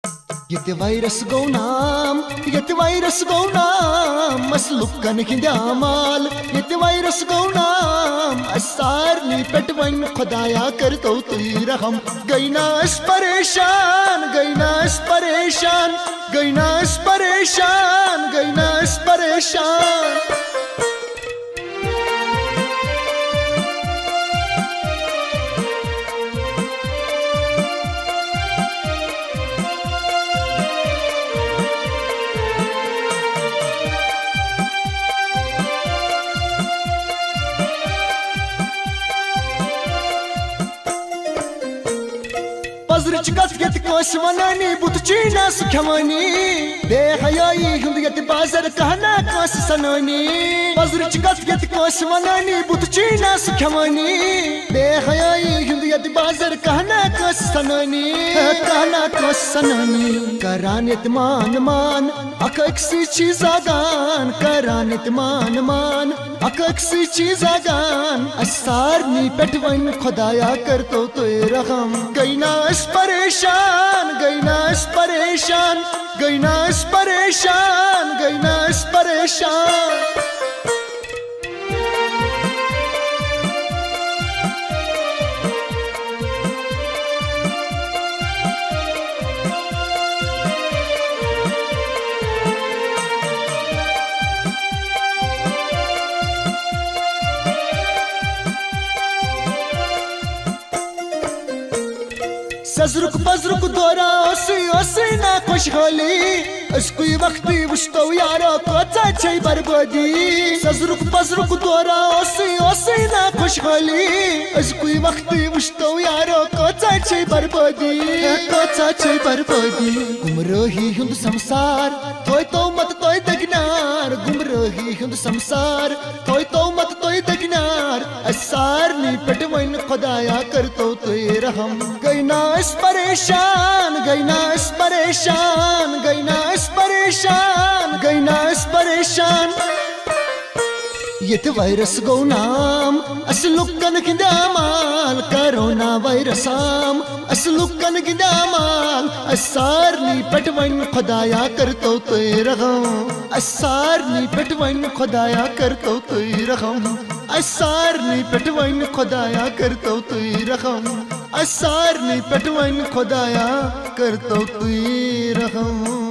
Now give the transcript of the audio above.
Yet virus go naam, yet virus go naam, maslukkan hindi amal. Yet virus go naam, asar ni petwan khudaya kar to tui raham. Gaina is pareshan, gaina is pareshan, gaina is pareshan, gaina is pareshan. Pazarcıkat yet koşmanani butçina sukhmani behayai hund yet bazar kahna kos sanani Pazarcıkat yet koşmanani butçina sukhmani behayai hund yet bazar kahna kos sanani karanit man akaksi chizagan karanit man akaksi chizagan asarni petwan khudaya karto toy raham gaina परेशान गईनास परेशान गईनास परेशान गईनास परेशान सजरुक बजरुक दोरा ओसी ना खुशहाली इसकोई वक्ती वुश्तो यारो कोचा छै बर्बादी सजरुक बजरुक दोरा ओसी ना खुशहाली इसकोई वक्ती वुश्तो यारो कोचा छै बर्बादी गुमराही हुंद संसार तोय तो मत तोय दगनार गुमराही हुंद संसार तोय तो मत तोय दगनार असार नी पटवन खुदाया करतो तोय रहम गईनास परेशान गईनास परेशान गईनास परेशान गईनास परेशान Yet virus go naam aslukkan kindamal corona virusam aslukkan kindamal asar ni petwan khudaya karto toy raham asar ni petwan khudaya karto toy raham asar ni petwan khudaya karto toy raham asar ni petwan khudaya karto toy raham